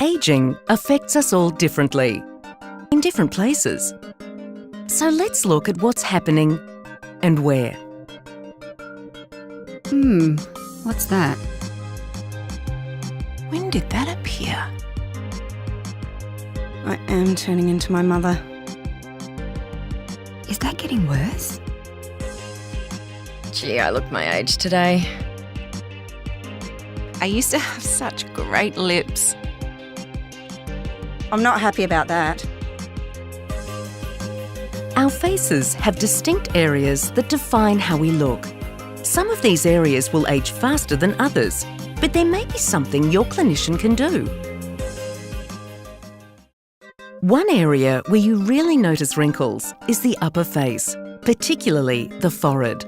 Aging affects us all differently, in different places. So let's look at what's happening and where. What's that? When did that appear? I am turning into my mother. Is that getting worse? Gee, I look my age today. I used to have such great lips. I'm not happy about that. Our faces have distinct areas that define how we look. Some of these areas will age faster than others, but there may be something your clinician can do. One area where you really notice wrinkles is the upper face, particularly the forehead.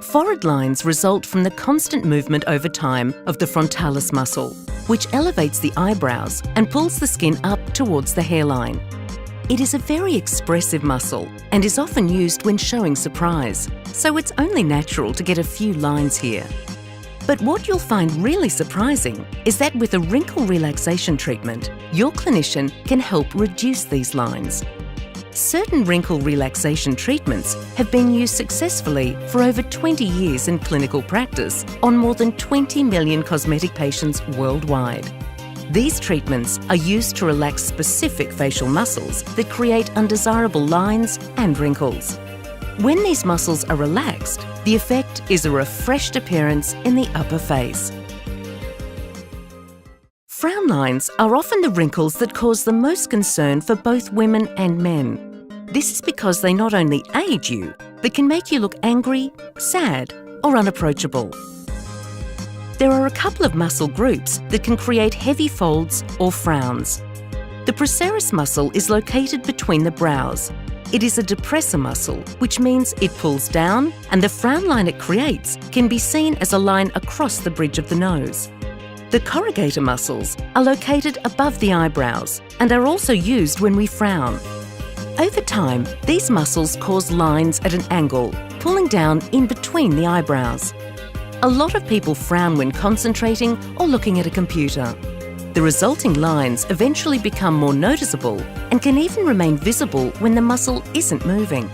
Forehead lines result from the constant movement over time of the frontalis muscle, which elevates the eyebrows and pulls the skin up towards the hairline. It is a very expressive muscle and is often used when showing surprise, so it's only natural to get a few lines here. But what you'll find really surprising is that with a wrinkle relaxation treatment, your clinician can help reduce these lines. Certain wrinkle relaxation treatments have been used successfully for over 20 years in clinical practice on more than 20 million cosmetic patients worldwide. These treatments are used to relax specific facial muscles that create undesirable lines and wrinkles. When these muscles are relaxed, the effect is a refreshed appearance in the upper face. Frown lines are often the wrinkles that cause the most concern for both women and men. This is because they not only age you, but can make you look angry, sad, or unapproachable. There are a couple of muscle groups that can create heavy folds or frowns. The procerus muscle is located between the brows. It is a depressor muscle, which means it pulls down, and the frown line it creates can be seen as a line across the bridge of the nose. The corrugator muscles are located above the eyebrows and are also used when we frown. Over time, these muscles cause lines at an angle, pulling down in between the eyebrows. A lot of people frown when concentrating or looking at a computer. The resulting lines eventually become more noticeable and can even remain visible when the muscle isn't moving.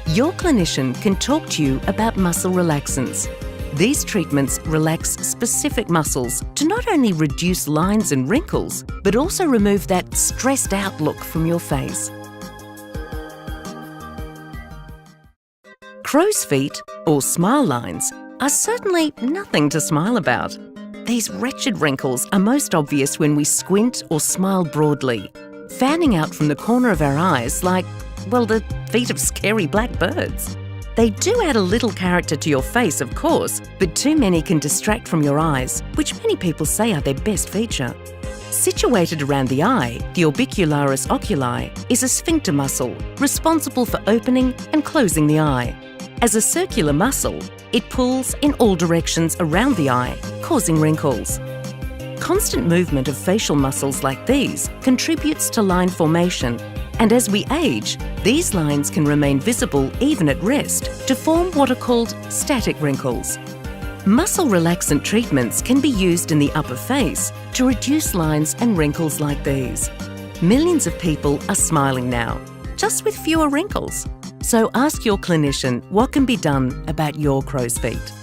Your clinician can talk to you about muscle relaxants. These treatments relax specific muscles to not only reduce lines and wrinkles, but also remove that stressed out look from your face. Crow's feet, or smile lines, are certainly nothing to smile about. These wretched wrinkles are most obvious when we squint or smile broadly, fanning out from the corner of our eyes like, well, the feet of scary black birds. They do add a little character to your face, of course, but too many can distract from your eyes, which many people say are their best feature. Situated around the eye, the orbicularis oculi is a sphincter muscle responsible for opening and closing the eye. As a circular muscle, it pulls in all directions around the eye, causing wrinkles. Constant movement of facial muscles like these contributes to line formation, and as we age, these lines can remain visible even at rest to form what are called static wrinkles. Muscle relaxant treatments can be used in the upper face to reduce lines and wrinkles like these. Millions of people are smiling now, just with fewer wrinkles. So ask your clinician what can be done about your crow's feet.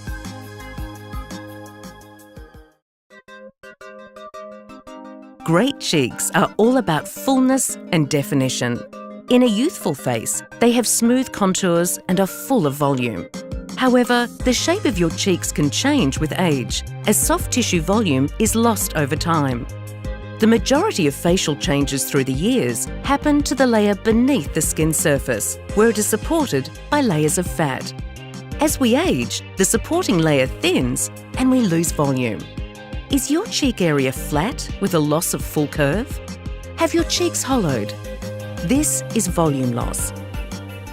Great cheeks are all about fullness and definition. In a youthful face, they have smooth contours and are full of volume. However, the shape of your cheeks can change with age, as soft tissue volume is lost over time. The majority of facial changes through the years happen to the layer beneath the skin surface, where it is supported by layers of fat. As we age, the supporting layer thins and we lose volume. Is your cheek area flat with a loss of full curve? Have your cheeks hollowed? This is volume loss.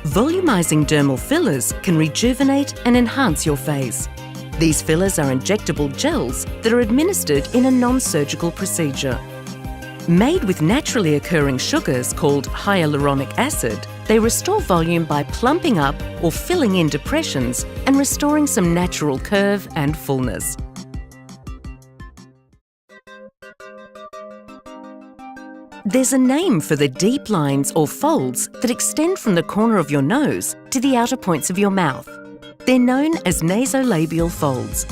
Volumizing dermal fillers can rejuvenate and enhance your face. These fillers are injectable gels that are administered in a non-surgical procedure. Made with naturally occurring sugars called hyaluronic acid, they restore volume by plumping up or filling in depressions and restoring some natural curve and fullness. There's a name for the deep lines or folds that extend from the corner of your nose to the outer points of your mouth. They're known as nasolabial folds.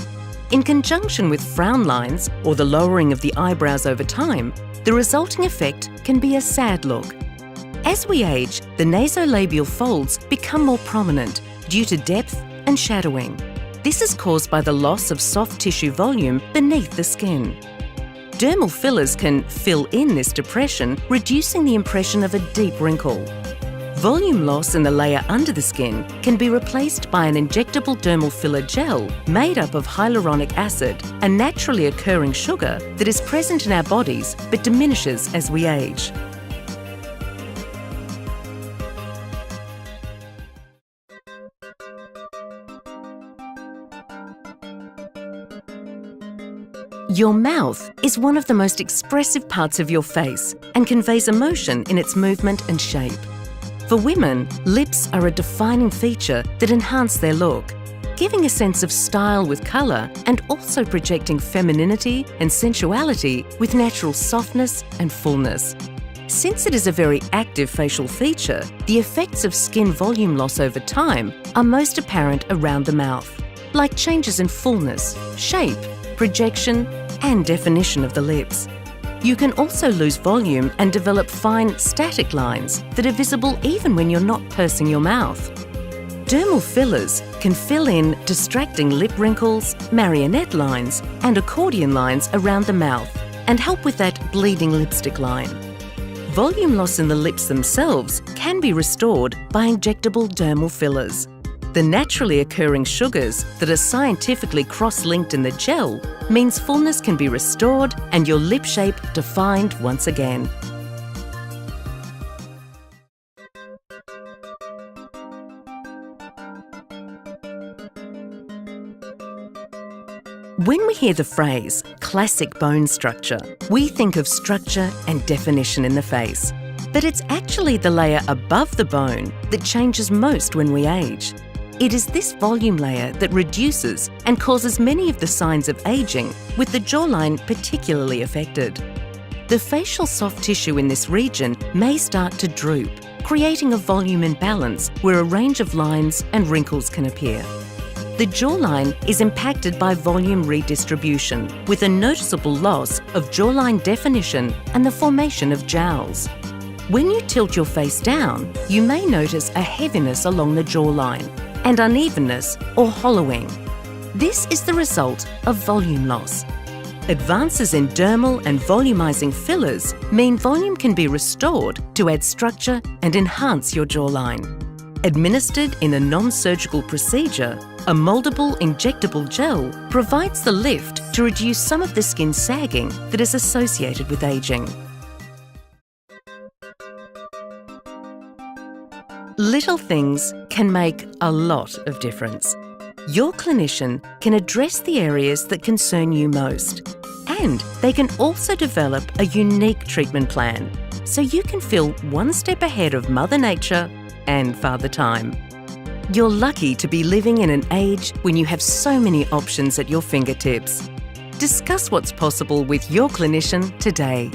In conjunction with frown lines or the lowering of the eyebrows over time, the resulting effect can be a sad look. As we age, the nasolabial folds become more prominent due to depth and shadowing. This is caused by the loss of soft tissue volume beneath the skin. Dermal fillers can fill in this depression, reducing the impression of a deep wrinkle. Volume loss in the layer under the skin can be replaced by an injectable dermal filler gel made up of hyaluronic acid, a naturally occurring sugar that is present in our bodies but diminishes as we age. Your mouth is one of the most expressive parts of your face and conveys emotion in its movement and shape. For women, lips are a defining feature that enhance their look, giving a sense of style with colour and also projecting femininity and sensuality with natural softness and fullness. Since it is a very active facial feature, the effects of skin volume loss over time are most apparent around the mouth, like changes in fullness, shape, projection, and definition of the lips. You can also lose volume and develop fine, static lines that are visible even when you're not pursing your mouth. Dermal fillers can fill in distracting lip wrinkles, marionette lines, and accordion lines around the mouth and help with that bleeding lipstick line. Volume loss in the lips themselves can be restored by injectable dermal fillers. The naturally occurring sugars that are scientifically cross-linked in the gel means fullness can be restored and your lip shape defined once again. When we hear the phrase classic bone structure, we think of structure and definition in the face. But it's actually the layer above the bone that changes most when we age. It is this volume layer that reduces and causes many of the signs of aging, with the jawline particularly affected. The facial soft tissue in this region may start to droop, creating a volume imbalance where a range of lines and wrinkles can appear. The jawline is impacted by volume redistribution, with a noticeable loss of jawline definition and the formation of jowls. When you tilt your face down, you may notice a heaviness along the jawline and unevenness or hollowing. This is the result of volume loss. Advances in dermal and volumizing fillers mean volume can be restored to add structure and enhance your jawline. Administered in a non-surgical procedure, a moldable injectable gel provides the lift to reduce some of the skin sagging that is associated with aging. Little things can make a lot of difference. Your clinician can address the areas that concern you most, and they can also develop a unique treatment plan so you can feel one step ahead of Mother Nature and Father Time. You're lucky to be living in an age when you have so many options at your fingertips. Discuss what's possible with your clinician today.